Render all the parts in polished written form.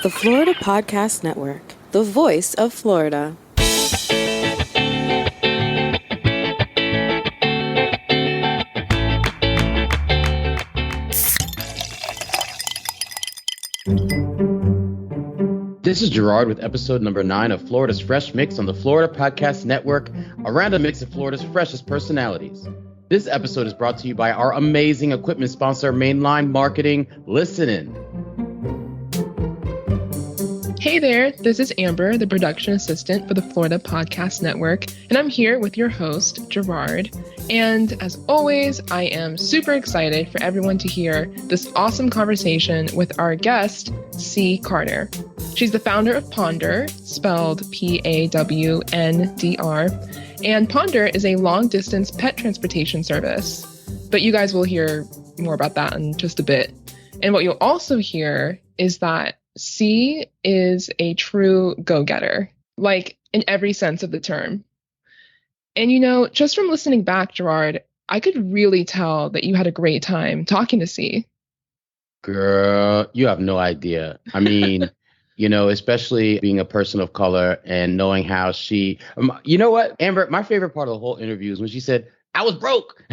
The Florida Podcast Network, the voice of Florida. This is Gerard with episode number 9 of Florida's Fresh Mix on the Florida Podcast Network, a random mix of Florida's freshest personalities. This episode is brought to you by our amazing equipment sponsor, Mainline Marketing. Listen in. Hey there, this is Amber, the production assistant for the Florida Podcast Network, and I'm here with your host, Gerard. And as always, I am super excited for everyone to hear this awesome conversation with our guest, Cee Carter. She's the founder of Pawndr, spelled Pawndr, and Pawndr is a long-distance pet transportation service. But you guys will hear more about that in just a bit. And what you'll also hear is that Cee is a true go-getter, like in every sense of the term. And you know, just from listening back, Gerard, I could really tell that you had a great time talking to Cee. Girl, you have no idea. I mean, you know, especially being a person of color and knowing how she, you know what, Amber, my favorite part of the whole interview is when she said, I was broke.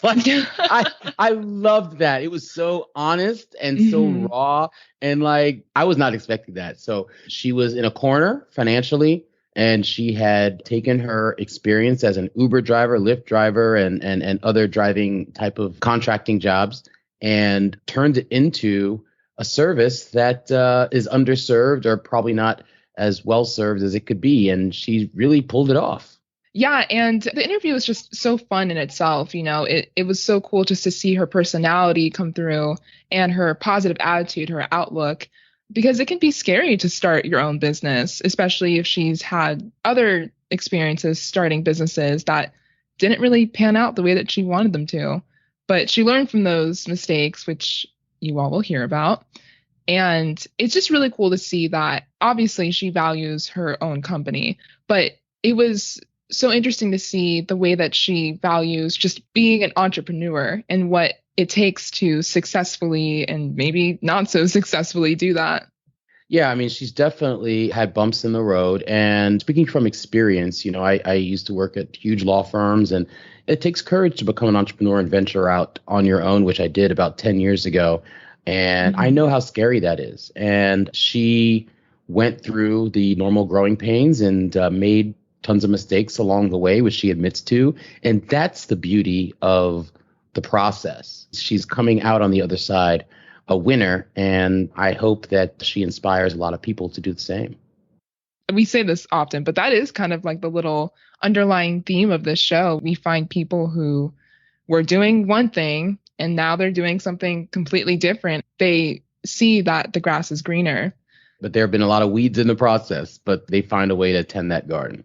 Like, I loved that. It was so honest and so raw. And like, I was not expecting that. So she was in a corner financially, and she had taken her experience as an Uber driver, Lyft driver, and other driving type of contracting jobs and turned it into a service that is underserved or probably not as well served as it could be. And she really pulled it off. Yeah, and the interview was just so fun in itself. You know, it was so cool just to see her personality come through and her positive attitude, her outlook, because it can be scary to start your own business, especially if she's had other experiences starting businesses that didn't really pan out the way that she wanted them to. But she learned from those mistakes, which you all will hear about. And it's just really cool to see that obviously she values her own company, but it was so interesting to see the way that she values just being an entrepreneur and what it takes to successfully and maybe not so successfully do that. Yeah, I mean, she's definitely had bumps in the road. And speaking from experience, you know, I used to work at huge law firms, and it takes courage to become an entrepreneur and venture out on your own, which I did about 10 years ago. And I know how scary that is. And she went through the normal growing pains and made tons of mistakes along the way, which she admits to. And that's the beauty of the process. She's coming out on the other side a winner, and I hope that she inspires a lot of people to do the same. We say this often, but that is kind of like the little underlying theme of this show. We find people who were doing one thing and now they're doing something completely different. They see that the grass is greener. But there have been a lot of weeds in the process, but they find a way to tend that garden.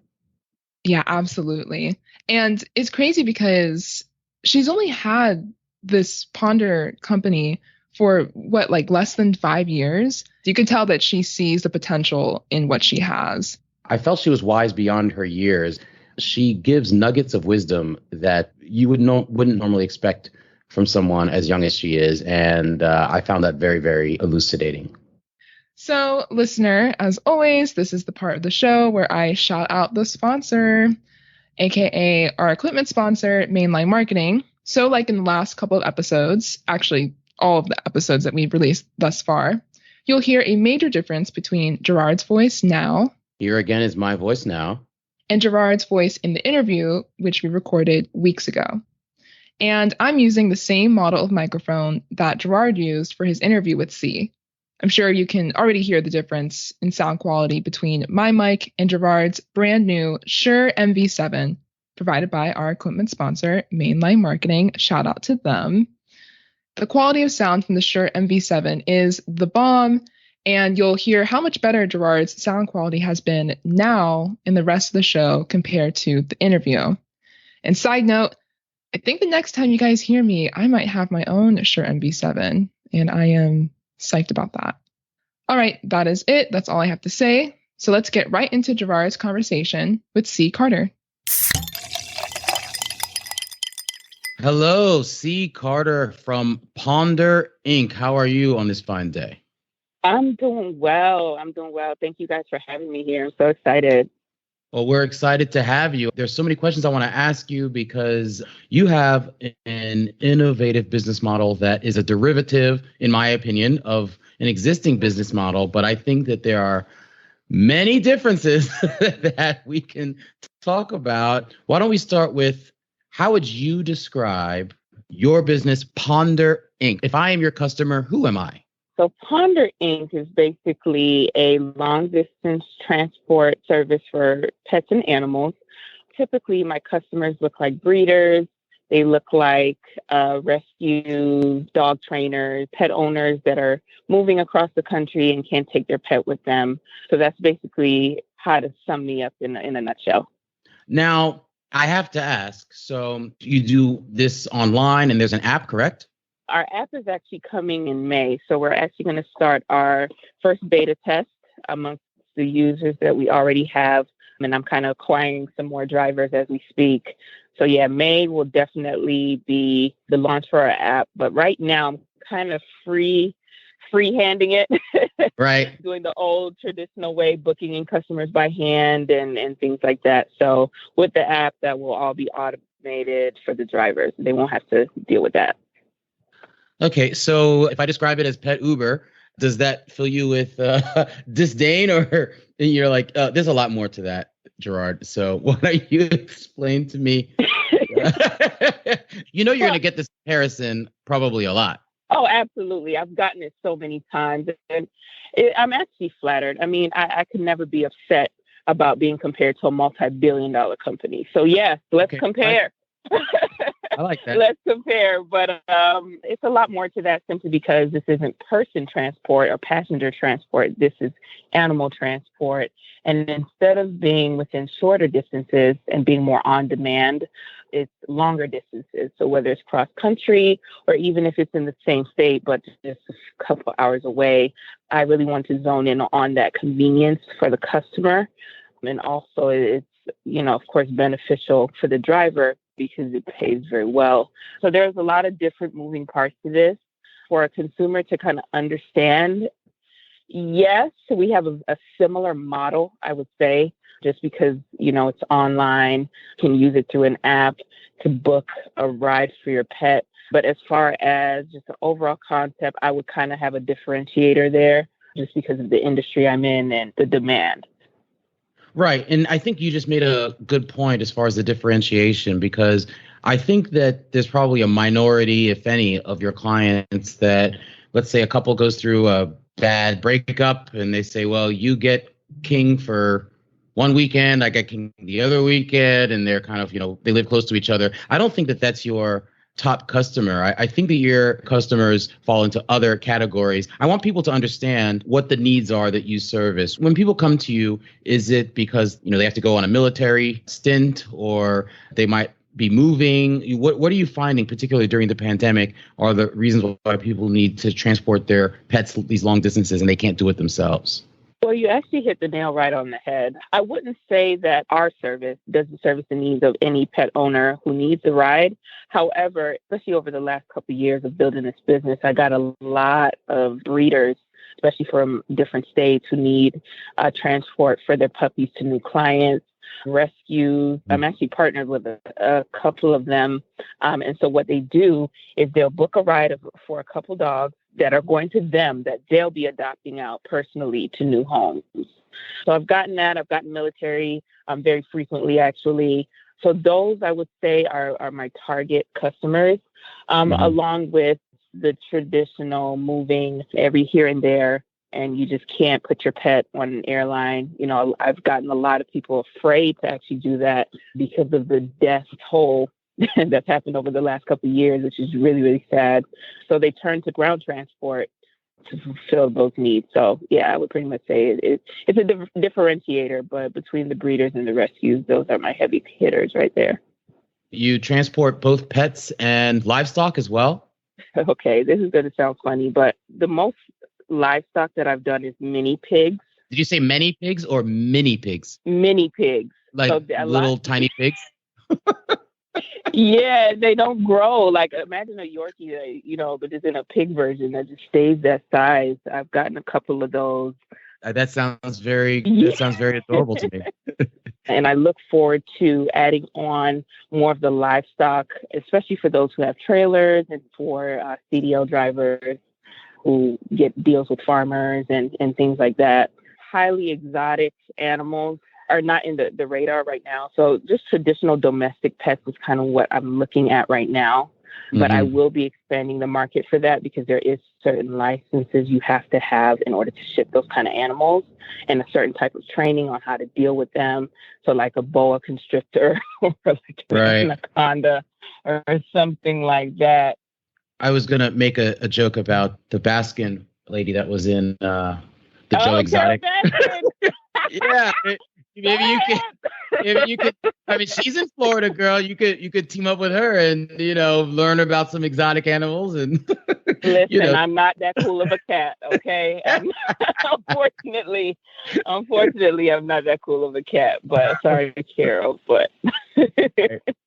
Yeah, absolutely. And it's crazy because she's only had this Pawndr company for like less than 5 years. You could tell that she sees the potential in what she has. I felt she was wise beyond her years. She gives nuggets of wisdom that you wouldn't normally expect from someone as young as she is. And I found that very, very elucidating. So, listener, as always, this is the part of the show where I shout out the sponsor, aka our equipment sponsor, Mainline Marketing. So, like in the last couple of episodes, actually all of the episodes that we've released thus far, you'll hear a major difference between Gerard's voice now. Here again is my voice now. And Gerard's voice in the interview, which we recorded weeks ago. And I'm using the same model of microphone that Gerard used for his interview with Cee. I'm sure you can already hear the difference in sound quality between my mic and Gerard's brand new Shure MV7, provided by our equipment sponsor, Mainline Marketing. Shout out to them. The quality of sound from the Shure MV7 is the bomb, and you'll hear how much better Gerard's sound quality has been now in the rest of the show compared to the interview. And side note, I think the next time you guys hear me, I might have my own Shure MV7, and I am psyched about that. All right, that is it. That's all I have to say. So let's get right into Gerard's conversation with Cee Carter. Hello, Cee Carter from Pawndr Inc. How are you on this fine day? I'm doing well. Thank you guys for having me here. I'm so excited. Well, we're excited to have you. There's so many questions I want to ask you because you have an innovative business model that is a derivative, in my opinion, of an existing business model. But I think that there are many differences that we can talk about. Why don't we start with how would you describe your business, Pawndr Inc.? If I am your customer, who am I? So Pawndr Inc. is basically a long distance transport service for pets and animals. Typically, my customers look like breeders. They look like rescue dog trainers, pet owners that are moving across the country and can't take their pet with them. So that's basically how to sum me up in a nutshell. Now, I have to ask, so you do this online and there's an app, correct? Our app is actually coming in May. So we're actually going to start our first beta test amongst the users that we already have. And I'm kind of acquiring some more drivers as we speak. So yeah, May will definitely be the launch for our app. But right now I'm kind of freehanding it. Right. Doing the old traditional way, booking in customers by hand and things like that. So with the app, that will all be automated for the drivers. They won't have to deal with that. Okay, so if I describe it as pet Uber, does that fill you with disdain, or you're like, there's a lot more to that, Gerard? So why don't you explain to me? You're going to get this comparison probably a lot. Oh, absolutely. I've gotten it so many times, and I'm actually flattered. I mean, I could never be upset about being compared to a multi-billion-dollar company. So yeah, let's compare. I like that. Let's compare. But it's a lot more to that simply because this isn't person transport or passenger transport. This is animal transport. And instead of being within shorter distances and being more on demand, it's longer distances. So whether it's cross country or even if it's in the same state, but just a couple hours away, I really want to zone in on that convenience for the customer. And also it's, of course, beneficial for the driver because it pays very well. So there's a lot of different moving parts to this for a consumer to kind of understand. Yes, we have a similar model, I would say, just because, it's online, can use it through an app to book a ride for your pet. But as far as just the overall concept, I would kind of have a differentiator there just because of the industry I'm in and the demand. Right. And I think you just made a good point as far as the differentiation, because I think that there's probably a minority, if any, of your clients that, let's say a couple goes through a bad breakup and they say, well, you get king for one weekend, I get king the other weekend, and they're kind of, they live close to each other. I don't think that that's your top customer. I think that your customers fall into other categories. I want people to understand what the needs are that you service. When people come to you, is it because, they have to go on a military stint, or they might be moving? What are you finding, particularly during the pandemic, are the reasons why people need to transport their pets these long distances and they can't do it themselves? Well, you actually hit the nail right on the head. I wouldn't say that our service doesn't service the needs of any pet owner who needs a ride. However, especially over the last couple of years of building this business, I got a lot of breeders, especially from different states, who need transport for their puppies to new clients, rescues. I'm actually partnered with a couple of them. And so what they do is they'll book a ride for a couple dogs that are going to them that they'll be adopting out personally to new homes. So I've gotten that. I've gotten military very frequently, actually. So those, I would say, are my target customers, along with the traditional moving every here and there. And you just can't put your pet on an airline. I've gotten a lot of people afraid to actually do that because of the death toll that's happened over the last couple of years, which is really, really sad. So they turn to ground transport to fulfill those needs. So yeah, I would pretty much say it's a differentiator, but between the breeders and the rescues, those are my heavy hitters right there. You transport both pets and livestock as well? Okay, this is going to sound funny, but the most livestock that I've done is mini pigs. Did you say many pigs or mini pigs? Mini pigs. Like little tiny pigs? Yeah, they don't grow. Like imagine a Yorkie that, but it's in a pig version that just stays that size. I've gotten a couple of those. That sounds very adorable to me. And I look forward to adding on more of the livestock, especially for those who have trailers and for CDL drivers who get deals with farmers and things like that. Highly exotic animals are not in the radar right now. So just traditional domestic pets is kind of what I'm looking at right now. But I will be expanding the market for that because there is certain licenses you have to have in order to ship those kind of animals and a certain type of training on how to deal with them. So like a boa constrictor or like an anaconda or something like that. I was going to make a joke about the Baskin lady that was in the Joe Exotic. Yeah. Maybe you could. I mean, she's in Florida, girl. You could team up with her and learn about some exotic animals and. Listen, I'm not that cool of a cat, okay? Unfortunately, I'm not that cool of a cat. But sorry, Carol, but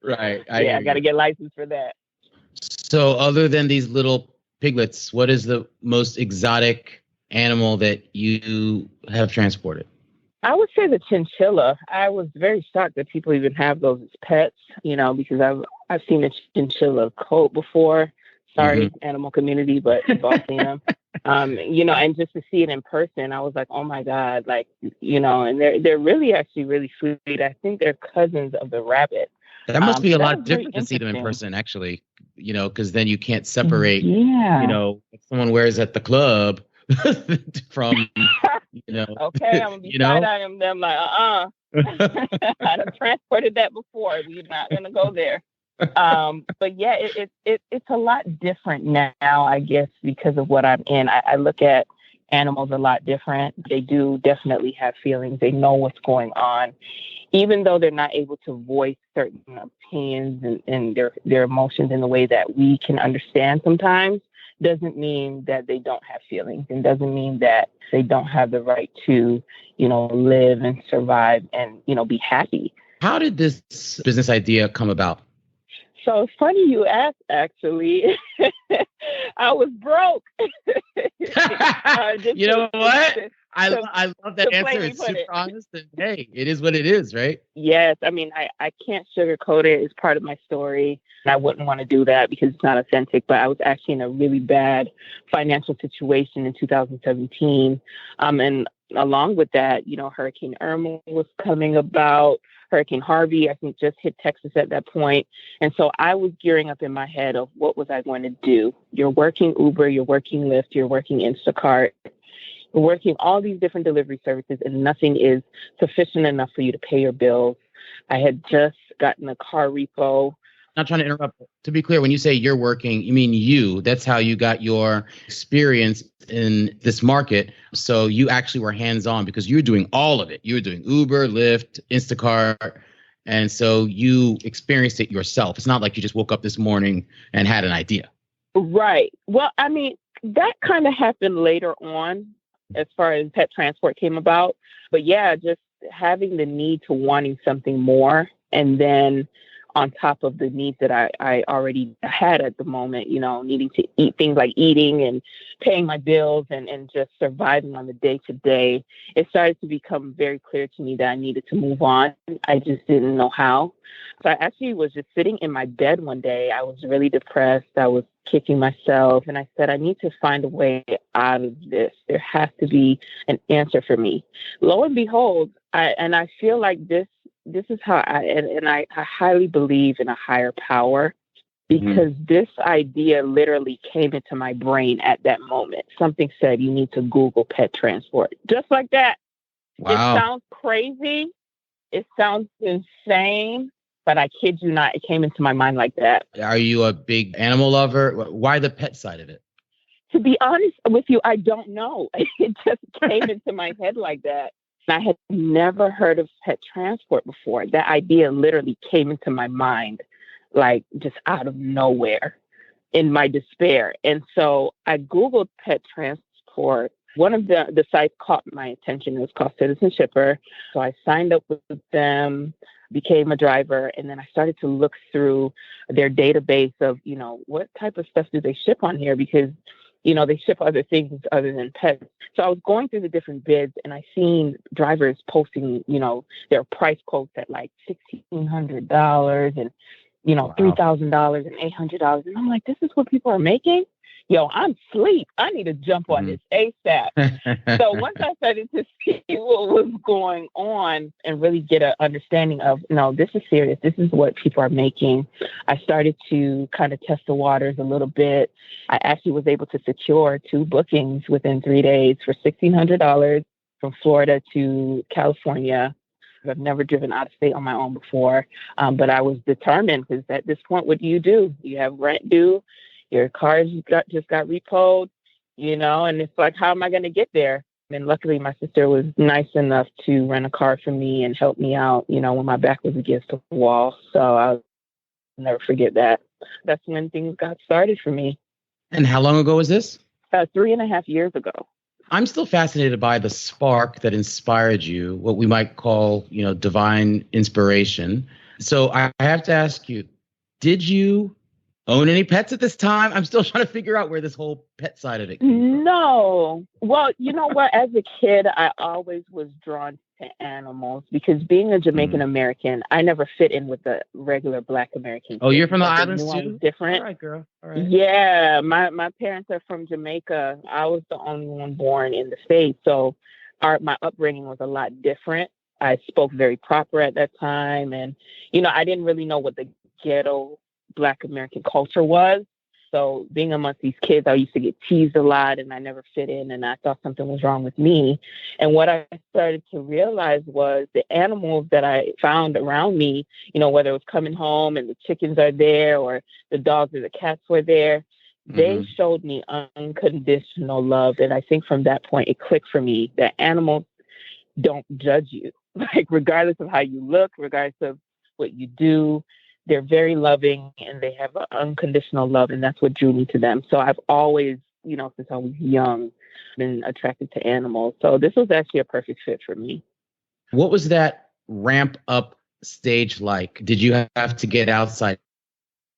right. I got to get licensed for that. So, other than these little piglets, what is the most exotic animal that you have transported? I would say the chinchilla. I was very shocked that people even have those as pets, because I've seen a chinchilla coat before. Sorry, animal community, but I've all seen them. And just to see it in person, I was like, oh my God, and they're really actually really sweet. I think they're cousins of the rabbit. That must be a lot different to see them in person, actually, because then you can't separate, what someone wears at the club from, Okay, I'm going to be side-eyeing them like, I've transported that before. We're not going to go there. But yeah, it's a lot different now, I guess, because of what I'm in. I look at animals a lot different. They do definitely have feelings. They know what's going on, even though they're not able to voice certain opinions and their emotions in the way that we can understand sometimes. Doesn't mean that they don't have feelings and doesn't mean that they don't have the right to, live and survive and, be happy. How did this business idea come about? So it's funny you asked, actually. I was broke. You know what? I love that answer. It's super honest. And hey, it is what it is, right? Yes. I mean, I can't sugarcoat it. It's part of my story. And I wouldn't want to do that because it's not authentic. But I was actually in a really bad financial situation in 2017. And along with that, Hurricane Irma was coming about. Hurricane Harvey, I think, just hit Texas at that point. And so I was gearing up in my head of what was I going to do? You're working Uber, you're working Lyft, you're working Instacart, you're working all these different delivery services, and nothing is sufficient enough for you to pay your bills. I had just gotten a car repo. Not trying to interrupt. To be clear, when you say you're working, you mean you. That's how you got your experience in this market. So you actually were hands-on because you were doing all of it. You were doing Uber, Lyft, Instacart. And so you experienced it yourself. It's not like you just woke up this morning and had an idea. Right. Well, I mean, that kind of happened later on as far as pet transport came about. But yeah, just having the need to wanting something more. And then on top of the needs that I already had at the moment, needing to eat things like eating and paying my bills and just surviving on the day to day, it started to become very clear to me that I needed to move on. I just didn't know how. So I actually was just sitting in my bed one day. I was really depressed. I was kicking myself. And I said, I need to find a way out of this. There has to be an answer for me. Lo and behold, I feel like this is how I highly believe in a higher power because this idea literally came into my brain at that moment. Something said, you need to Google pet transport. Just like that. Wow. It sounds crazy. It sounds insane, but I kid you not, it came into my mind like that. Are you a big animal lover? Why the pet side of it? To be honest with you, I don't know. It just came into my head like that. I had never heard of pet transport before. That idea literally came into my mind, like just out of nowhere in my despair. And so I Googled pet transport One of the sites caught my attention. It was called Citizen Shipper. So I signed up with them, became a driver, and then I started to look through their database of, what type of stuff do they ship on here? Because, they ship other things other than pets. So I was going through the different bids, and I seen drivers posting, their price quotes at like $1,600 and, Wow. $3,000 and $800. And I'm like, this is what people are making? Yo, I'm asleep. I need to jump on this ASAP. So once I started to see what was going on and really get an understanding of, no, this is serious. This is what people are making. I started to kind of test the waters a little bit. I actually was able to secure 2 bookings within 3 days for $1,600 from Florida to California. I've never driven out of state on my own before, but I was determined because at this point, what do? You have rent due. Your car just got repoed, and it's like, how am I going to get there? And luckily, my sister was nice enough to rent a car for me and help me out, when my back was against the wall. So I'll never forget that. That's when things got started for me. And how long ago was this? 3.5 years ago. I'm still fascinated by the spark that inspired you, what we might call, divine inspiration. So I have to ask you, did you own any pets at this time? I'm still trying to figure out where this whole pet side of it came from. No. Well, you know what? As a kid, I always was drawn to animals because being a Jamaican American, I never fit in with the regular Black American. Oh, kids. you're from the Like, they islands knew I too? was different. All right, girl. All right. Yeah, my parents are from Jamaica. I was the only one born in the States, so my upbringing was a lot different. I spoke very proper at that time, and I didn't really know what the ghetto Black American culture was. So being amongst these kids, I used to get teased a lot and I never fit in, and I thought something was wrong with me. And what I started to realize was the animals that I found around me, whether it was coming home and the chickens are there or the dogs or the cats were there, they showed me unconditional love. And I think from that point, it clicked for me that animals don't judge you, like regardless of how you look, regardless of what you do. They're very loving and they have unconditional love, and that's what drew me to them. So I've always, since I was young, been attracted to animals. So this was actually a perfect fit for me. What was that ramp up stage like? Did you have to get outside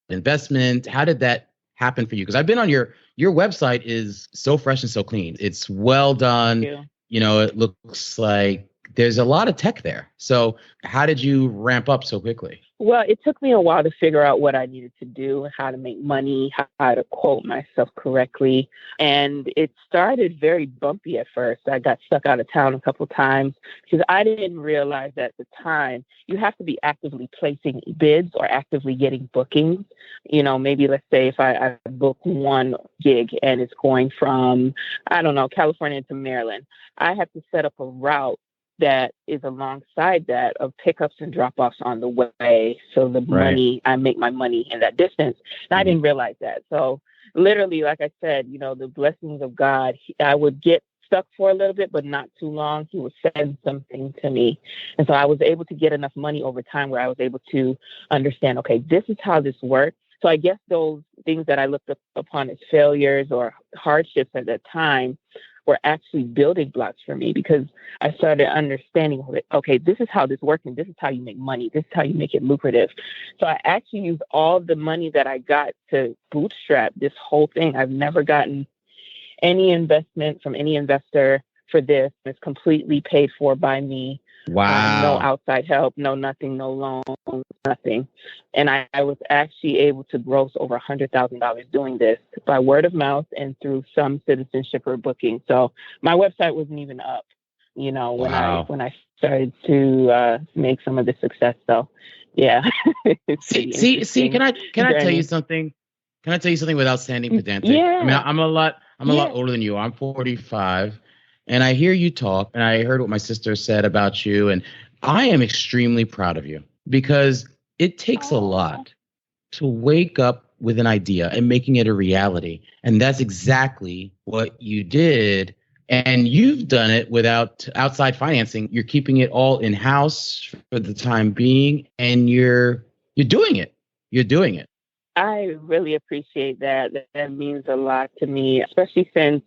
investment? How did that happen for you? Because I've been on your website is so fresh and so clean. It's well done. It looks like there's a lot of tech there. So how did you ramp up so quickly? Well, it took me a while to figure out what I needed to do, how to make money, how to quote myself correctly. And it started very bumpy at first. I got stuck out of town a couple of times because I didn't realize at the time you have to be actively placing bids or actively getting bookings. Maybe let's say if I book one gig and it's going from, California to Maryland, I have to set up a route that is alongside that of pickups and drop-offs on the way. So the money, I make my money in that distance. And I didn't realize that. So literally, like I said, the blessings of God, I would get stuck for a little bit, but not too long. He would send something to me. And so I was able to get enough money over time where I was able to understand, okay, this is how this works. So I guess those things that I looked upon as failures or hardships at that time were actually building blocks for me because I started understanding, okay, this is how this works and this is how you make money. This is how you make it lucrative. So I actually used all the money that I got to bootstrap this whole thing. I've never gotten any investment from any investor for this. It's completely paid for by me. Wow. No outside help, no nothing, no loan, nothing. And I was actually able to gross over $100,000 doing this by word of mouth and through some citizenship or booking. So my website wasn't even up, when I started to make some of the success. So yeah. See, can I tell you something? Can I tell you something without sounding pedantic? Yeah. I mean, I'm a lot older than you. I'm 45. And I hear you talk, and I heard what my sister said about you, and I am extremely proud of you because it takes a lot to wake up with an idea and making it a reality. And that's exactly what you did. And you've done it without outside financing. You're keeping it all in-house for the time being, and you're doing it. You're doing it. I really appreciate that. That means a lot to me, especially since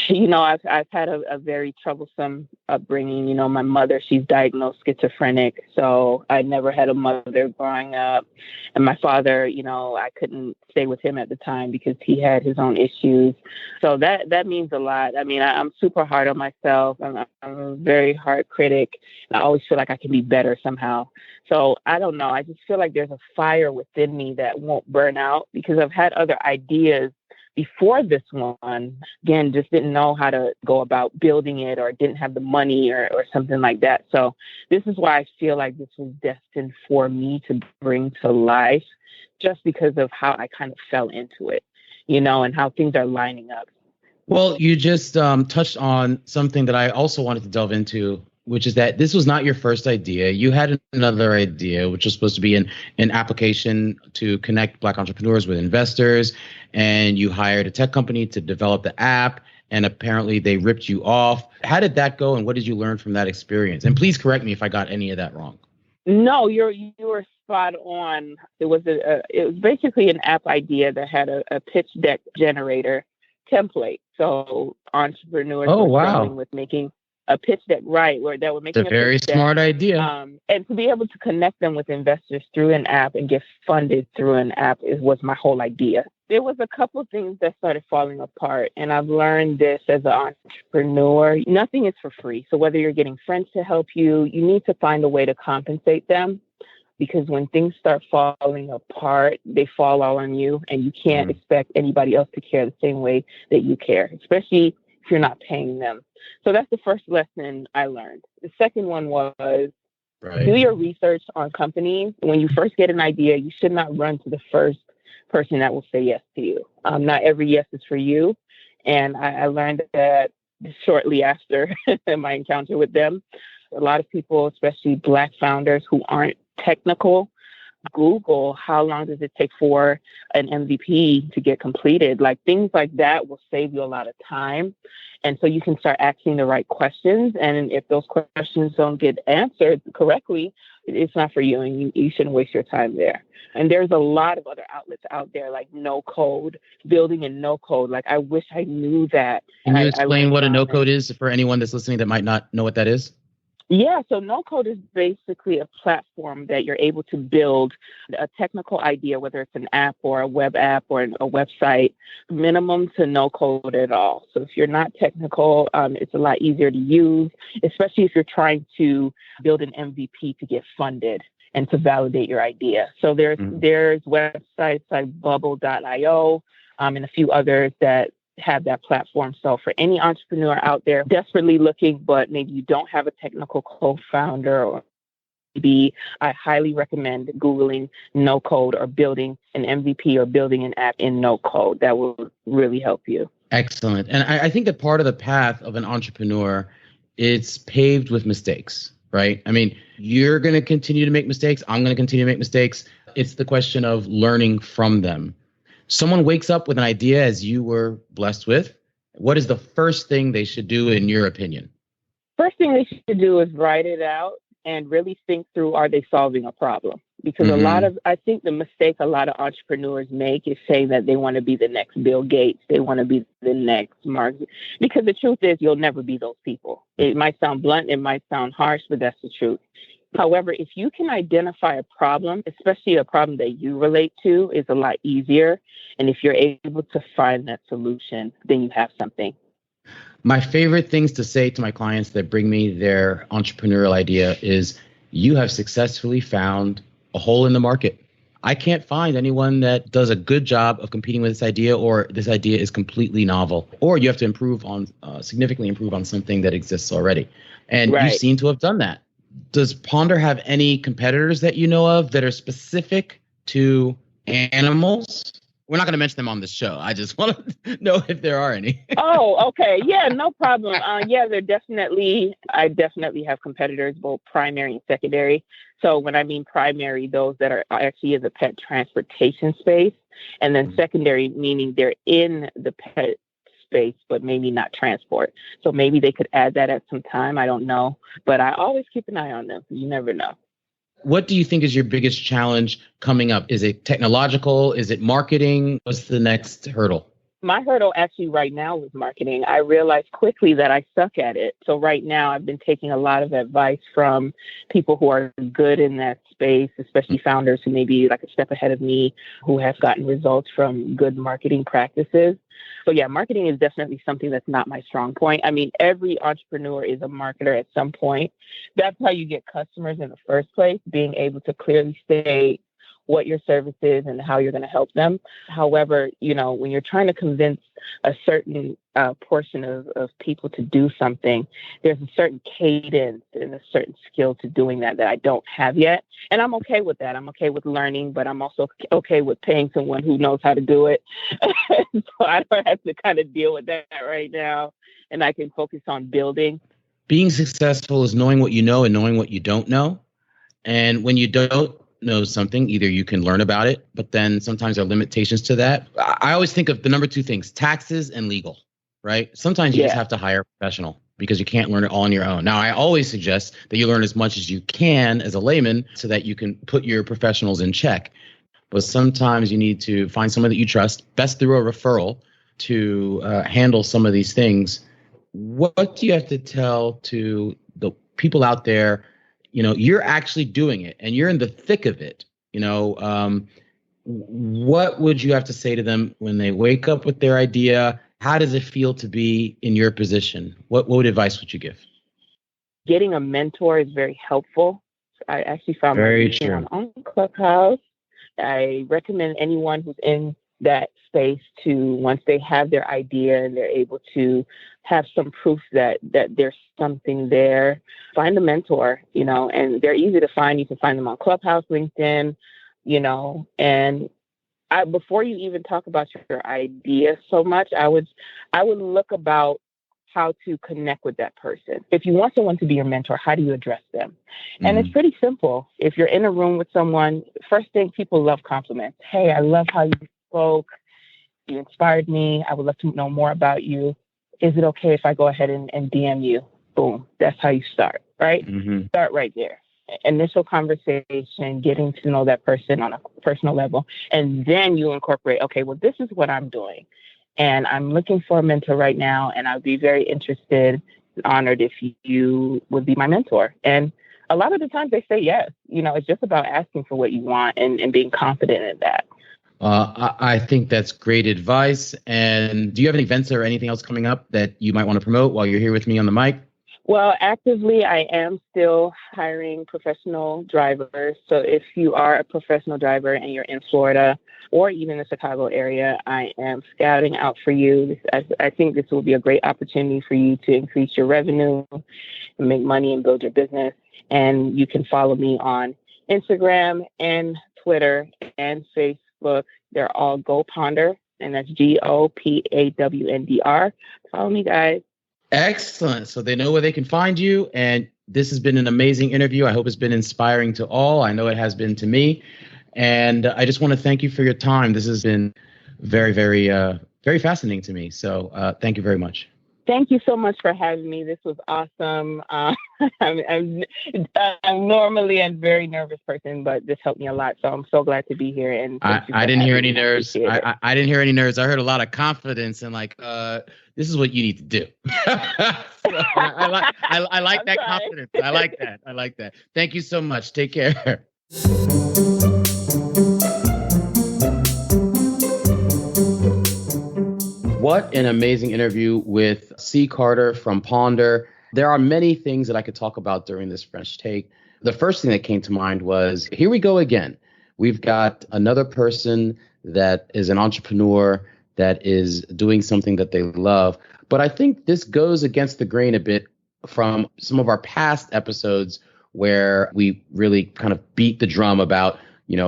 I've had a very troublesome upbringing. My mother, she's diagnosed schizophrenic, so I never had a mother growing up. And my father, I couldn't stay with him at the time because he had his own issues. So that means a lot. I mean, I'm super hard on myself. I'm a very hard critic. And I always feel like I can be better somehow. So I don't know. I just feel like there's a fire within me that won't burn out because I've had other ideas before this one. Again, just didn't know how to go about building it or didn't have the money or something like that. So this is why I feel like this was destined for me to bring to life, just because of how I kind of fell into it, and how things are lining up. Well, you just touched on something that I also wanted to delve into, which is that this was not your first idea. You had another idea, which was supposed to be an application to connect Black entrepreneurs with investors. And you hired a tech company to develop the app. And apparently they ripped you off. How did that go? And what did you learn from that experience? And please correct me if I got any of that wrong. No, you were spot on. It was basically an app idea that had a pitch deck generator template. So entrepreneurs were struggling with making a pitch deck, right, where that would make a very smart idea. And to be able to connect them with investors through an app and get funded through an app was my whole idea. There was a couple things that started falling apart, and I've learned this as an entrepreneur. Nothing is for free. So whether you're getting friends to help you, you need to find a way to compensate them, because when things start falling apart, they fall all on you, and you can't expect anybody else to care the same way that you care, especially if you're not paying them. So that's the first lesson I learned. The second one was do your research on companies. When you first get an idea, you should not run to the first person that will say yes to you. Not every yes is for you. And I learned that shortly after my encounter with them. A lot of people, especially Black founders who aren't technical, Google how long does it take for an MVP to get completed. Like things like that will save you a lot of time. And so you can start asking the right questions. And if those questions don't get answered correctly, it's not for you, and you shouldn't waste your time there. And there's a lot of other outlets out there, like no code, building in no code. Like I wish I knew that. Can you explain what a no code is for anyone that's listening that might not know what that is? Yeah, so no code is basically a platform that you're able to build a technical idea, whether it's an app or a web app or a website, minimum to no code at all. So if you're not technical, it's a lot easier to use, especially if you're trying to build an MVP to get funded and to validate your idea. So there's websites like bubble.io and a few others that have that platform. So for any entrepreneur out there desperately looking, but maybe you don't have a technical co-founder, or maybe I highly recommend Googling no code or building an MVP or building an app in no code. That will really help you. Excellent. And I think that part of the path of an entrepreneur, it's paved with mistakes, right? I mean, you're going to continue to make mistakes. I'm going to continue to make mistakes. It's the question of learning from them. Someone wakes up with an idea as you were blessed with. What is the first thing they should do in your opinion? First thing they should do is write it out and really think through, are they solving a problem? Because I think the mistake a lot of entrepreneurs make is saying that they want to be the next Bill Gates. They want to be the next Mark. Because the truth is you'll never be those people. It might sound blunt, it might sound harsh, but that's the truth. However, if you can identify a problem, especially a problem that you relate to, is a lot easier. And if you're able to find that solution, then you have something. My favorite things to say to my clients that bring me their entrepreneurial idea is, you have successfully found a hole in the market. I can't find anyone that does a good job of competing with this idea, or this idea is completely novel, or you have to significantly improve on something that exists already. And you seem to have done that. Does Pawndr have any competitors that you know of that are specific to animals? We're not going to mention them on this show. I just want to know if there are any. Oh, okay. Yeah, no problem. I definitely have competitors, both primary and secondary. So when I mean primary, those that are actually in the pet transportation space, and then secondary, meaning they're in the pet space, but maybe not transport. So maybe they could add that at some time. I don't know, but I always keep an eye on them. You never know. What do you think is your biggest challenge coming up? Is it technological? Is it marketing? What's the next hurdle? My hurdle actually right now was marketing. I realized quickly that I suck at it. So right now I've been taking a lot of advice from people who are good in that space, especially founders who may be like a step ahead of me, who have gotten results from good marketing practices. So yeah, marketing is definitely something that's not my strong point. I mean, every entrepreneur is a marketer at some point. That's how you get customers in the first place, being able to clearly state what your service is and how you're going to help them. However, when you're trying to convince a certain portion of people to do something, there's a certain cadence and a certain skill to doing that I don't have yet. And I'm okay with that. I'm okay with learning, but I'm also okay with paying someone who knows how to do it. So I don't have to kind of deal with that right now. And I can focus on building. Being successful is knowing what you know and knowing what you don't know. And when you don't know something, either you can learn about it, but then sometimes there are limitations to that. I always think of the number two things: taxes and legal, right? Sometimes you just have to hire a professional because you can't learn it all on your own. Now, I always suggest that you learn as much as you can as a layman so that you can put your professionals in check. But sometimes you need to find someone that you trust, best through a referral, to handle some of these things. What do you have to tell to the people out there? You're actually doing it and you're in the thick of it. What would you have to say to them when they wake up with their idea? How does it feel to be in your position? What advice would you give? Getting a mentor is very helpful. I actually found very my true on Clubhouse. I recommend anyone who's in that space to, once they have their idea and they're able to have some proof that there's something there, find a mentor, and they're easy to find. You can find them on Clubhouse, LinkedIn, and before you even talk about your idea so much, I would look about how to connect with that person. If you want someone to be your mentor, how do you address them? Mm-hmm. And it's pretty simple. If you're in a room with someone, first thing, people love compliments. Hey, I love how you spoke. You inspired me. I would love to know more about you. Is it okay if I go ahead and DM you? Boom. That's how you start, right? Mm-hmm. Start right there. Initial conversation, getting to know that person on a personal level. And then you incorporate, okay, well, this is what I'm doing. And I'm looking for a mentor right now. And I'd be very interested, honored if you would be my mentor. And a lot of the times they say yes. It's just about asking for what you want and being confident in that. I think that's great advice. And do you have any events or anything else coming up that you might want to promote while you're here with me on the mic? Well, actively, I am still hiring professional drivers. So if you are a professional driver and you're in Florida or even the Chicago area, I am scouting out for you. I think this will be a great opportunity for you to increase your revenue and make money and build your business. And you can follow me on Instagram and Twitter and Facebook. They're all Go Pawndr, and that's GOPAWNDR. Follow me, guys. Excellent. So they know where they can find you. And this has been an amazing interview. I hope it's been inspiring to all. I know it has been to me. And I just want to thank you for your time. This has been very, very, very fascinating to me. So thank you very much. Thank you so much for having me. This was awesome. I'm normally a very nervous person, but this helped me a lot. So I'm so glad to be here. And I didn't hear any nerves. I didn't hear any nerves. I heard a lot of confidence and this is what you need to do. I like that confidence. I like that. Thank you so much. Take care. What an amazing interview with Cee Carter from Pawndr. There are many things that I could talk about during this French take. The first thing that came to mind was, here we go again. We've got another person that is an entrepreneur that is doing something that they love. But I think this goes against the grain a bit from some of our past episodes where we really kind of beat the drum about,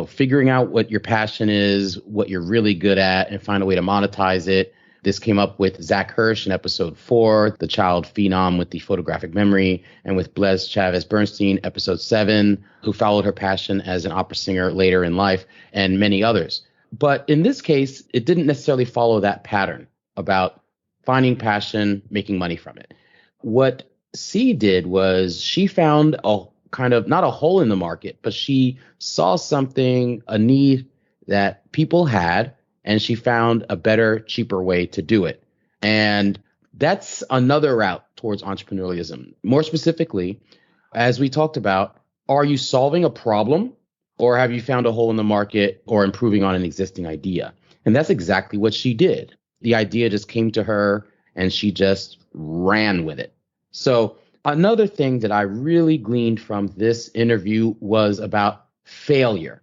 figuring out what your passion is, what you're really good at, and find a way to monetize it. This came up with Zach Hirsch in episode 4, the child phenom with the photographic memory, and with Blaise Chavez Bernstein, episode 7, who followed her passion as an opera singer later in life, and many others. But in this case, it didn't necessarily follow that pattern about finding passion, making money from it. What Cee did was she found a kind of, not a hole in the market, but she saw something, a need that people had, and she found a better, cheaper way to do it. And that's another route towards entrepreneurialism. More specifically, as we talked about, are you solving a problem or have you found a hole in the market or improving on an existing idea? And that's exactly what she did. The idea just came to her and she just ran with it. So another thing that I really gleaned from this interview was about failure.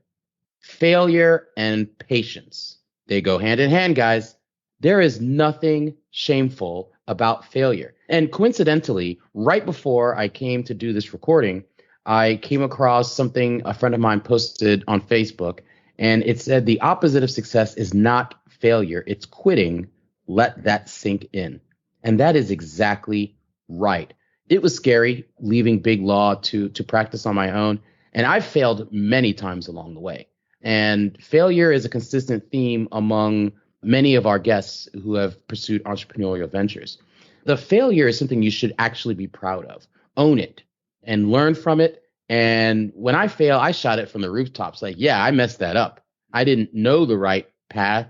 Failure and patience. They go hand in hand, guys. There is nothing shameful about failure. And coincidentally, right before I came to do this recording, I came across something a friend of mine posted on Facebook, and it said the opposite of success is not failure, it's quitting. Let that sink in. And that is exactly right. It was scary leaving big law to practice on my own, and I've failed many times along the way. And failure is a consistent theme among many of our guests who have pursued entrepreneurial ventures. The failure is something you should actually be proud of. Own it and learn from it. And when I fail, I shot it from the rooftops. Like, yeah, I messed that up. I didn't know the right path,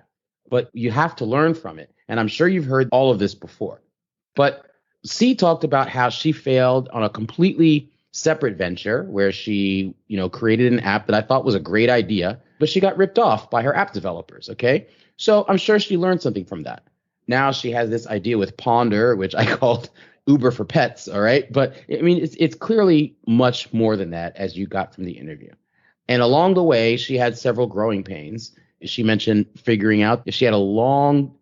but you have to learn from it. And I'm sure you've heard all of this before. But Cee talked about how she failed on a completely separate venture where she, created an app that I thought was a great idea, but she got ripped off by her app developers. Okay. So I'm sure she learned something from that. Now she has this idea with Pawndr, which I called Uber for pets. All right. But I mean, it's clearly much more than that, as you got from the interview. And along the way, she had several growing pains. She mentioned figuring out if she had a long,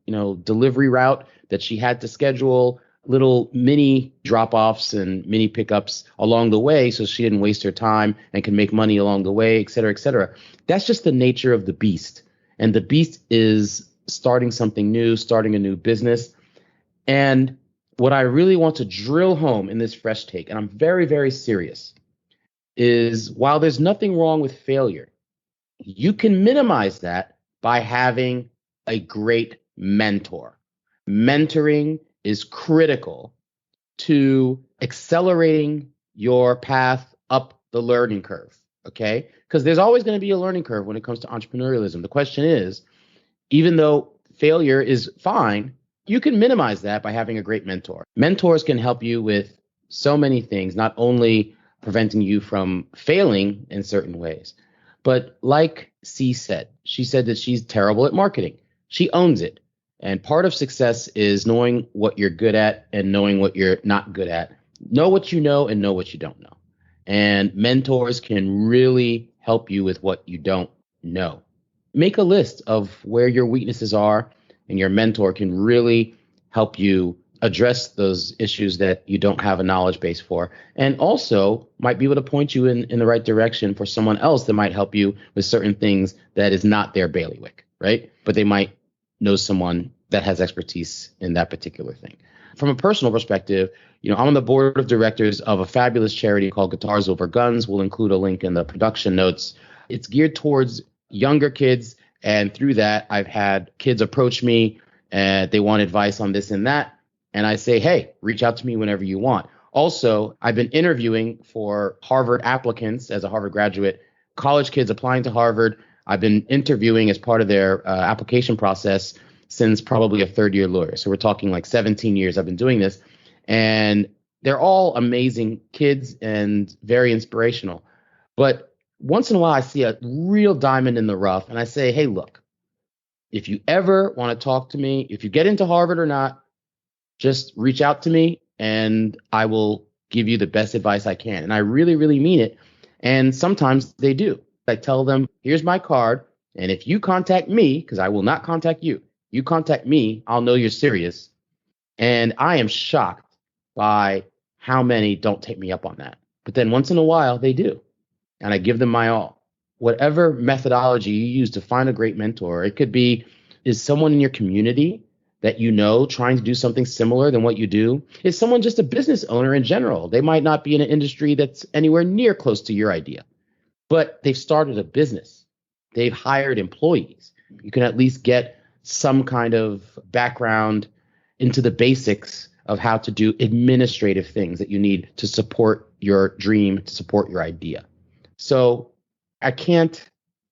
delivery route that she had to schedule little mini drop-offs and mini pickups along the way so she didn't waste her time and can make money along the way, et cetera, et cetera. That's just the nature of the beast. And the beast is starting something new, starting a new business. And what I really want to drill home in this fresh take, and I'm very, very serious, is while there's nothing wrong with failure, you can minimize that by having a great mentor. Mentoring is critical to accelerating your path up the learning curve, okay? Because there's always going to be a learning curve when it comes to entrepreneurialism. The question is, even though failure is fine, you can minimize that by having a great mentor. Mentors can help you with so many things, not only preventing you from failing in certain ways, but like Cee said, she said that she's terrible at marketing. She owns it. And part of success is knowing what you're good at and knowing what you're not good at. Know what you know and know what you don't know. And mentors can really help you with what you don't know. Make a list of where your weaknesses are, and your mentor can really help you address those issues that you don't have a knowledge base for, and also might be able to point you in the right direction for someone else that might help you with certain things that is not their bailiwick, right? But they might know someone that has expertise in that particular thing. From a personal perspective, I'm on the board of directors of a fabulous charity called Guitars Over Guns. We'll include a link in the production notes. It's geared towards younger kids, and through that, I've had kids approach me and they want advice on this and that. And I say, hey, reach out to me whenever you want. Also, I've been interviewing for Harvard applicants as a Harvard graduate, college kids applying to Harvard. I've been interviewing as part of their application process since probably a third-year lawyer. So we're talking like 17 years I've been doing this. And they're all amazing kids and very inspirational. But once in a while, I see a real diamond in the rough. And I say, hey, look, if you ever want to talk to me, if you get into Harvard or not, just reach out to me and I will give you the best advice I can. And I really, really mean it. And sometimes they do. I tell them, here's my card. And if you contact me, because I will not contact you, you contact me, I'll know you're serious. And I am shocked by how many don't take me up on that. But then once in a while, they do. And I give them my all. Whatever methodology you use to find a great mentor, it could be, is someone in your community that trying to do something similar than what you do? Is someone just a business owner in general? They might not be in an industry that's anywhere near close to your idea, but they've started a business. They've hired employees. You can at least get some kind of background into the basics of how to do administrative things that you need to support your dream, to support your idea. So I can't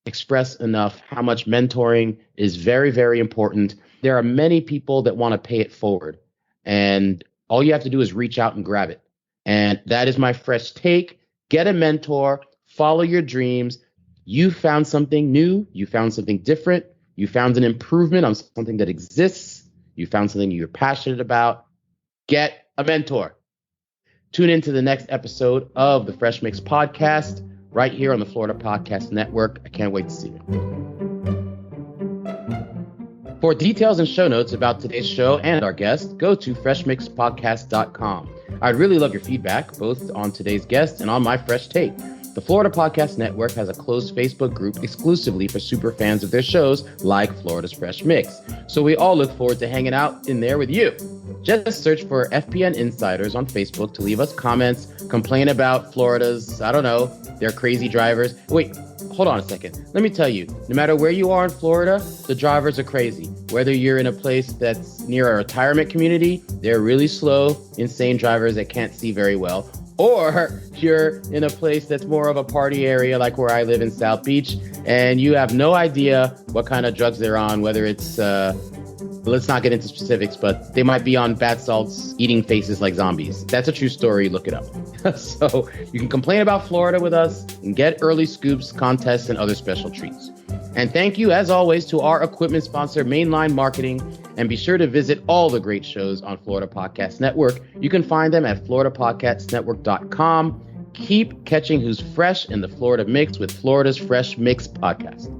express enough how much mentoring is very, very important. There are many people that want to pay it forward, and all you have to do is reach out and grab it. And that is my fresh take. Get a mentor, follow your dreams. You found something new, you found something different, you found an improvement on something that exists, you found something you're passionate about. Get a mentor. Tune into the next episode of the Fresh Mix podcast right here on the Florida Podcast Network. I can't wait to see you. For details and show notes about today's show and our guest, go to freshmixpodcast.com. I'd really love your feedback, both on today's guest and on my fresh take. The Florida Podcast Network has a closed Facebook group exclusively for super fans of their shows like Florida's Fresh Mix. So we all look forward to hanging out in there with you. Just search for FPN Insiders on Facebook to leave us comments, complain about Florida's, their crazy drivers. Wait, hold on a second. Let me tell you, no matter where you are in Florida, the drivers are crazy. Whether you're in a place that's near a retirement community, they're really slow, insane drivers that can't see very well. Or you're in a place that's more of a party area like where I live in South Beach, and you have no idea what kind of drugs they're on, whether it's, let's not get into specifics, but they might be on bath salts, eating faces like zombies. That's a true story. Look it up. So you can complain about Florida with us and get early scoops, contests, and other special treats. And thank you, as always, to our equipment sponsor, Mainline Marketing. And be sure to visit all the great shows on Florida Podcast Network. You can find them at floridapodcastnetwork.com. Keep catching who's fresh in the Florida mix with Florida's Fresh Mix podcast.